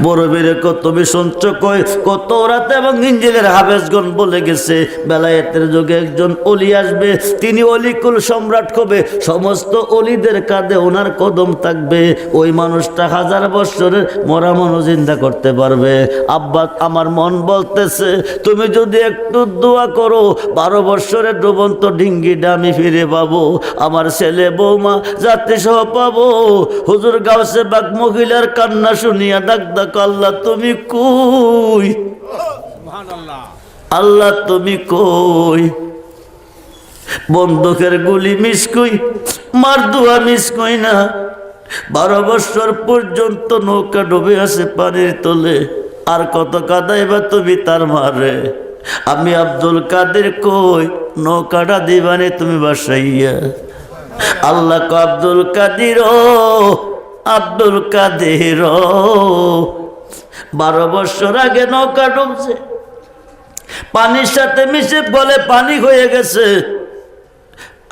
বড় বীরে তুমি শুনছ কই কত রাতে এবং ইঞ্জিলের হাফেজগণ বলে গেছে বেলায়েতের যুগে একজন অলি আসবে, তিনি অলিকুল সম্রাট হবে, সমস্ত অলিদের কাঁধে ওনার কদম থাকবে, ওই মানুষটা 1000 বছরের মরা মানুষ জিন্দা করতে পারবে। আব্বা আমার মন বলতেছে তুমি যদি একটু দোয়া করো 12 বছরের ডুবন্ত ডিঙ্গিটা আমি ফিরে পাবো, আমার ছেলে বৌমা যাত্রী সহ পাবো। হুজুর গাউসে বাগ মহিলার কান্না শুনিয়া ডাক ডাক আল্লাহ তুমি কই, আল্লাহ তুমি কই। বন্দুকের গুলি মিস কই, মার দুয়া মিস কই না। 12 বছর পর্যন্ত নৌকা ডুবে আছে পানির তলে, আর কত কাদাইবা তুমি তার মারে। আমি আব্দুল কাদের কই নৌকাটা দিবানে তুমি বাসাইয়া। আল্লাহ কো আব্দুল কাদের ও আব্দুল কাদের, 12 বছর আগে নৌকা ডুবছে, পানির সাথে মিশে বলে পানি হয়ে গেছে।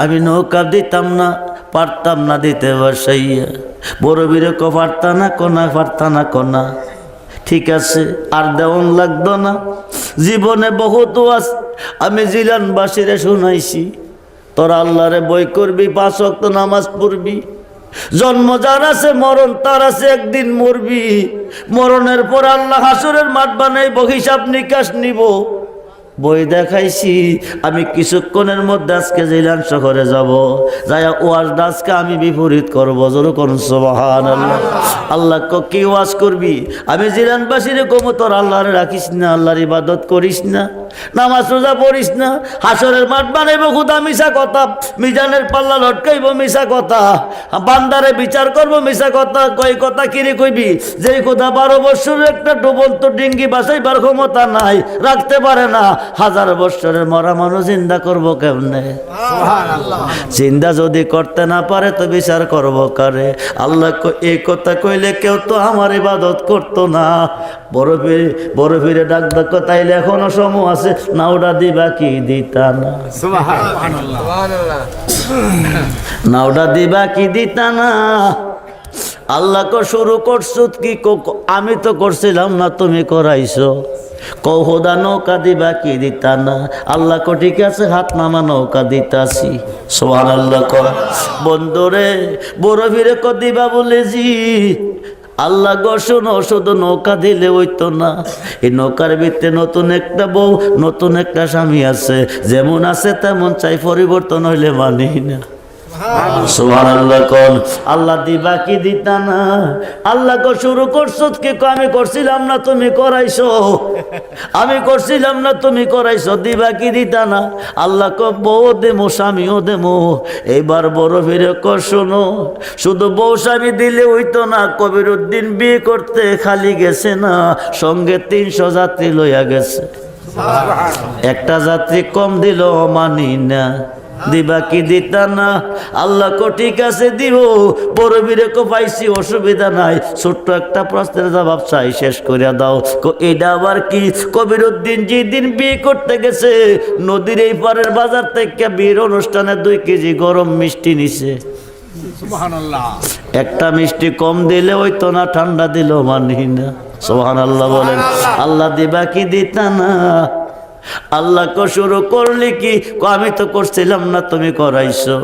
আমি নৌকা দিতাম না, পারতাম না দিতে বাসাইয়া। বড় বীরে কো পারতা না কোনা, পারতা না কোনা, ঠিক আছে আর দেওয়ান লাগতো না। জীবনে বহুত ওয়াজ আমি জিলানবাসীরে শুনাইছি, তোরা আল্লাহরে বই করবি, 5 ওয়াক্ত নামাজ পড়বি, জন্ম যার আছে মরণ তার আছে, একদিন মরবি, মরণের পর আল্লাহ হাসরের মাঠ বানাইব, হিসাব নিকাশ নিব। বই দেখাইছি আমি কিছুক্ষণের মধ্যে আজকে জিলান শহরে যাব, যাই ওয়াজ আজকে আমি বিপরীত করবো। জোরে কোন সুবহানাল্লাহ। আল্লাহ কি ওয়াজ করবি? আমি জিলানবাসীরে কমো তোর আল্লাহরে রাখিস না, আল্লাহর ইবাদত করিস না, নামাজ রোজা পড়িস না, হাসরের মাঠ বানাইব খুদা মিশা কথা, মিজানের পাল্লা লটকাইব মিশা কথা, বান্দারে বিচার করব মিশা কথা। কই কথা কিরে কইবি? যে খুদা 12 বছরের একটা ডুবন্ত ডিঙ্গি বাসাইবার ক্ষমতা নাই, রাখতে পারে না, 1000 বছরের মরা মানুষ চিন্তা করবো কেমনে? চিন্তা যদি করতে না পারে তো বিচার করবো কারে? আল্লাহ এই কথা কইলে কেউ তো আমার ইবাদত করতো না। বড় ফিরে ডাক ডাক তাইলে এখনো সময় আছে, নাওটা দিবা কি দিতা না, নাওটা দিবা কি দিতা না। আল্লাহ কো শুরু করছো কি? আমি তো করছিলাম না, তুমি করাইছো। কৌহদা নৌকা দিবা কি দিতা না? আল্লাহ কো ঠিক আছে হাত নামা, নৌকা দিতাছি। সুবহানাল্লাহ কর বন্ধুরে। বড় ফিরে কো দিবা বলেছি। আল্লাহ গো শোনো, শুধু নৌকা দিলে হইতো না, এই নৌকার ভিতরে নতুন একটা বউ, নতুন একটা স্বামী আছে, যেমন আছে তেমন চাই, পরিবর্তন হইলে মানি না। সুবহানাল্লাহ কোন। আল্লাহ দিবা কি দিতা না? আল্লাহ কো শুরু করছো কি? আমি করছিলাম না, তুমি করাইছো, আমি করছিলাম না, তুমি করাইছো, দিবা কি দিতা না? আল্লাহ কো বউ দেমো, স্বামীও দেমো। এইবার বড় ফিরে কো শোনো, শুধু বউ স্বামী দিলে হইতো না, কবিরউদ্দিন বিয়ে করতে খালি গেছে না, সঙ্গে 300 যাত্রী লইয়া গেছে। একটা যাত্রী কম দিল মানি না, দিবা কি দিতা না? আল্লাহ কো ঠিক আছে দিব। বড় বীরে কো পাইছি, অসুবিধা নাই, ছোট্ট একটা প্রশ্নের জবাব চাই, শেষ করিয়া দাও। কো এটা আবার কি? কবিরউদ্দিন যেদিন বিয়ে করতে গেছে, নদীর এই পারের বাজার থেকে বিয়ের অনুষ্ঠানে 2 কেজি গরম মিষ্টি নিছে। সুবহানাল্লাহ। একটা মিষ্টি কম দিলে হইতো না, ঠান্ডা দিল মানি না। সুবহানাল্লাহ বলেন। আল্লাহ দিবা কি দিতা না? আল্লাহ কো শুরু করলি কি? আমি তো করছিলাম না, তুমি করাইছো।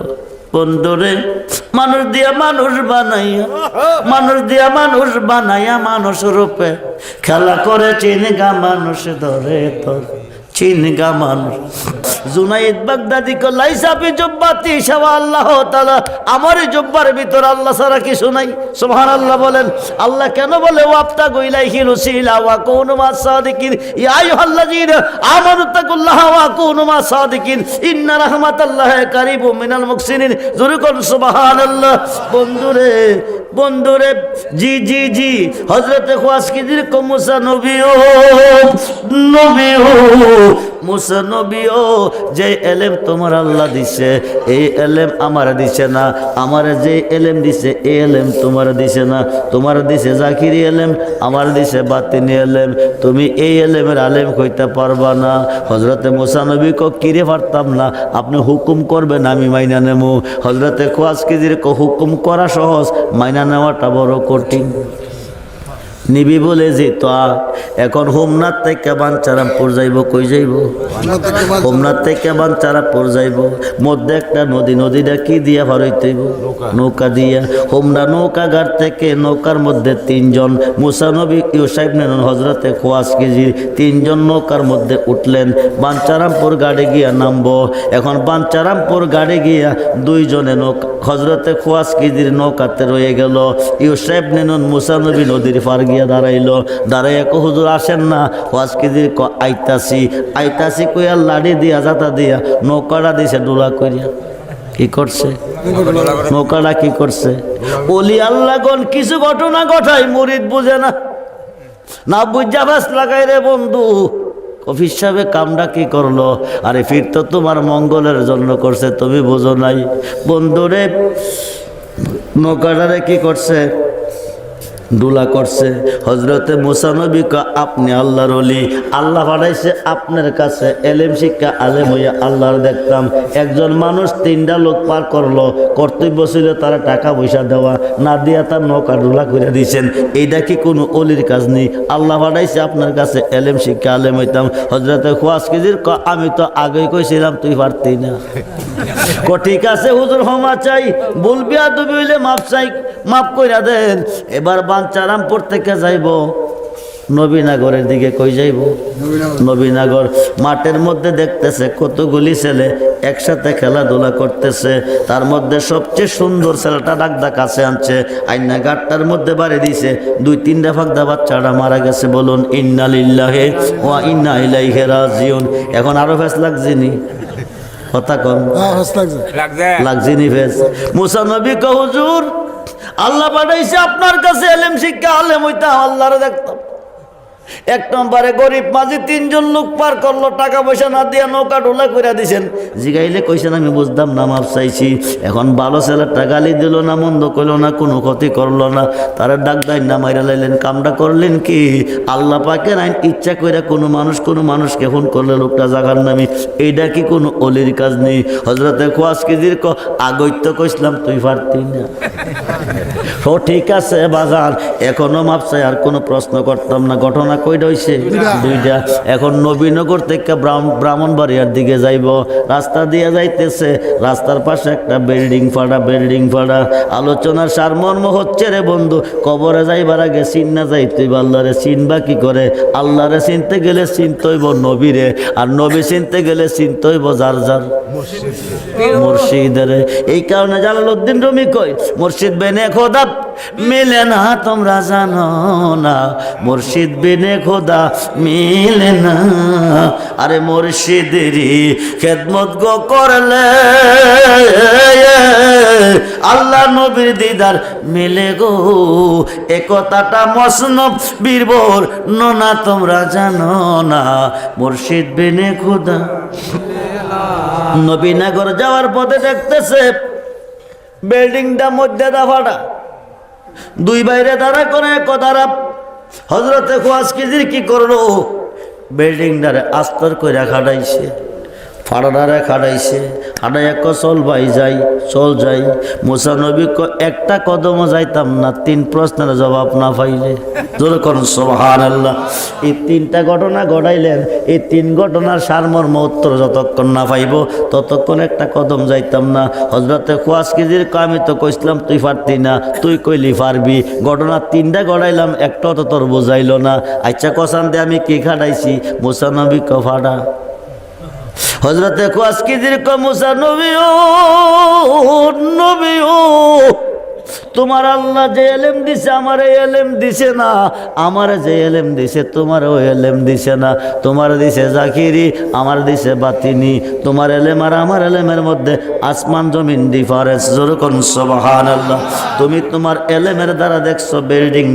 বন্ধুরে, মানুষ দিয়া মানুষ বানাইয়া, মানুষ দিয়া মানুষ বানাইয়া, মানুষ রূপে খেলা করে, চিনগা মানুষ ধরে তোর, চিনগা মানুষ। জুনাইদ বাগদাদি কো লাইসা বি জুব্বাতি শাওয়া আল্লাহ তাআলা, আমার জুব্বার ভিতর আল্লাহ ছাড়া কিছু নাই। সুবহানাল্লাহ বলেন। আল্লাহ কেন বলে ওয়াবতা গইলাইহিল উসিলা ওয়া কুনু মাস সাদিকিন, ইয়া আইয়ুহাল্লাযীনা আমানু তাকুল্লাহ ওয়া কুনু মাস সাদিকিন, ইন্না রাহমাতাল্লাহি কারীবুম মিনাল মুহসিনিন। জোরে কোন সুবহানাল্লাহ। বন্ধুরে, বন্ধুরে, জি জি জি, হযরতে খাওয়াজকির কো মুসা নবীও, নবীও, মুসা নবীও, যে এলেম তোমার আল্লাহ দিছে, এই এলেম আমার দিছে না, আমার যে এলেম দিছে এই এলেম তোমার দিছে না। তোমার দিছে জাকিরি এলেম, আমার দিছে বাতিনি এলেম, তুমি এই এলেমের আলেম কইতে পারবা না। হযরতে মুসা নবী কো কিরে পারতাম না, আপনি হুকুম করবেন আমি মাইনা নেবো। হযরতে খাওয়াজকির কো হুকুম করা সহজ, মাইনা নেওয়াটা বড় কঠিন। নিবি বলে যেত এখন হোমনাথ থেকে বাঞ্চারামপুর যাইব, কই যাইব? হোমনাথ থেকে বাঞ্চারামপুর যাইব, মধ্যে একটা নদী, নদীটা কি দিয়া হরইতে হইব? নৌকা দিয়া। হোমনা নৌকা ঘাট থেকে নৌকার মধ্যে তিনজন, মুসা নবী, ইউসাইব নেন, হজরতে খোয়াজ কেজির তিনজন নৌকার মধ্যে উঠলেন। বাঞ্চারামপুর গাড়ি গিয়া নামবো। এখন বাঞ্চারামপুর গাড়ি গিয়া দুইজনে নৌকা, হজরতে খোয়াজ কেজির নৌকাতে রয়ে গেল। ইউসাইব নেন মুসা নবী নদীর পার গিয়া দাঁড়াইলো। দাঁড়াইয়া কো হুজুর আসেন না? খোয়াজ কেজির আইতাছি আইতাছি কইয়া লাড়ি দিয়া জাতা দিয়া নৌকাটা দিছে ডোলা করিয়া। কি করছে? নৌকাটা কি করছে? ওলি আল্লাহগণ কিছু ঘটনা ঘটায়, মুরিদ বুঝে না, না বুঝা বাস লাগাই রে বন্ধু। কফির সাহেবে কামটা কি করলো? আরে ফির তো তোমার মঙ্গলের জন্য করছে, তুমি বুঝো নাই। বন্ধুরে নৌকাটারে কি করছে? ডুলা করছে। হজরতে মুসা নবী আপনি আল্লাহর ওলি, আল্লাহ পাঠাইছে আপনার কাছে এলেম শিক্ষা আলেম হইয়া আল্লাহর দেখতাম। একজন মানুষ তিনটা লোক পার করলো, কর্তব্য ছিল তারা টাকা পয়সা দেওয়া, না দিয়া তার নৌকা ডুলা করে দিয়েছেন। এইটা কি কোনো অলির কাজ নেই? আল্লাহ পাঠাইছে আপনার কাছে এলেম শিক্ষা আলেম হইতাম। হজরতে খোয়াজ কেজির আমি তো আগেই কইছিলাম তুই পারতি না। ঠিক আছে হুজুর, ক্ষমা চাই, বলবি আর তুমি হইলে মাপ চাই, মাফ কইরা দেন। এবার বাঞ্চারামপুর থেকে যাইব নবীনগরের দিকে। কই যাইব? নবীনগর। মাঠের মধ্যে দেখতেছে কতগুলি ছেলে একসাথে খেলাধুলা করতেছে। তার মধ্যে সবচেয়ে সুন্দর ছেলেটা ডাকদা কাছে আনছে, আইনা গাটটার মধ্যে বাড়ি দিছে। দুই তিনটা ফাঁকদা বাচ্চাটা মারা গেছে। বলুন ইন্না লিল্লাহি ওয়া ইন্না ইলাইহি রাজিউন। এখন আরো ফেস লাগছিনি? কথা কম লাগছিনি ফেস? মুসা নবী কো হুজুর আল্লাহ পাঠাইছে আপনার কাছে এলেম শিক্ষা আলেম হইতাম, আল্লাহরে দেখতাম। এক নম্বরে গরিব মাঝে তিনজন লোক পার করলো, টাকা পয়সা না দিয়া নৌকা ডোলা করে দিছেন। জিগাইলে কইছেন আমি বুঝতাম না, মাপ চাইছি। এখন ভালো ছেলেটা গালি দিল না, মন্দ করলো না, কোনো ক্ষতি করলো না, তারা ডাক দেয় না, মাইরা লাইলেন। কামটা করলেন কি? আল্লাহ পাকের আইন ইচ্ছা করে কোনো মানুষকে ফোন করলে লোকটা জাগার নামি। এইটা কি কোনো অলির কাজ নেই? হজরতে খোয়াজ কেজির আগৈত্য কইসলাম তুই পারতি না। ও ঠিক আছে বাজার, এখনো মাপ চাই, আর কোনো প্রশ্ন করতাম না। ঘটনা কয়টা হইছে? দুইটা। এখন নবীনগর থেকে ব্রাহ্মণবাড়িয়ার দিকে যাইব, রাস্তা দিয়ে যাইতেছে। রাস্তার পাশে একটা বিল্ডিং ফাড়া। আলোচনার সারমর্ম হচ্ছে রে বন্ধু, কবরে যাইবার আগে চিন্না যাইতেইব আল্লাহরে। চিনবা কি করে? আল্লাহরে চিনতে গেলে চিনতে হইব নবীরে, আর নবী চিনতে গেলে চিনতে হইব যার মুর্শিদের। এই কারণে জালালউদ্দিন রুমি কই মুর্শিদ বেনে খোদা মিলে না তোমরা জানো না, মুর্শিদ বিনে খোদা মিলে না। আরে মুর্শিদেরই খেদমত গো করলে আল্লাহ নবীর দিদার মিলে গো। এ কথাটা মসনব বীরবর না তোমরা জানো না, মুর্শিদ বিনে খোদা। নবীনগর যাওয়ার পথে দেখতেছে বিল্ডিংটা মধ্যে দাফাটা, দুই বাইরে দাঁড়া করে কথারা। হজরতে খোয়াজ কেজির কি করলো? বিল্ডিংটারে আস্তর করে খাটাইছে, ফাড়াডারে খাটাইছে। হাঁটাই এক চল ভাই যাই, চল যাই। মুসা নবী একটা কদমও যাইতাম না তিন প্রশ্নের জবাব না পাইলে। যেরকম সুবহানাল্লাহ। এই তিনটা ঘটনা ঘটাইলেন, এই তিন ঘটনার সারমর্ম উত্তর যতক্ষণ না পাইব ততক্ষণ একটা কদম যাইতাম না। হজরতে খোয়াজ কেজির আমি তো কইসলাম তুই পারতি না, তুই কইলি পারবি। ঘটনা তিনটা ঘটাইলাম, একটা তো তোর বুঝাইল না। আচ্ছা কসান দে আমি কি খাটাইছি? মুসা নবী ফাড়া। হজরতে খোয়াজ কেজির মুসা নবী ও তোমার আল্লাহ যে এলেম দিছে আমার এলেম দিছে না, আমার যে এলেম দিছে তোমার ও এলেম দিছে না। তোমার দিছে জাকিরি, আমার দিছে বাতিনি। তোমার এলেম আর আমার এলেমের মধ্যে আসমান জমিন ডিফারেন্স। যেরকম সুবহানাল্লাহ। তুমি তোমার এলেমের দ্বারা দেখছো বিল্ডিং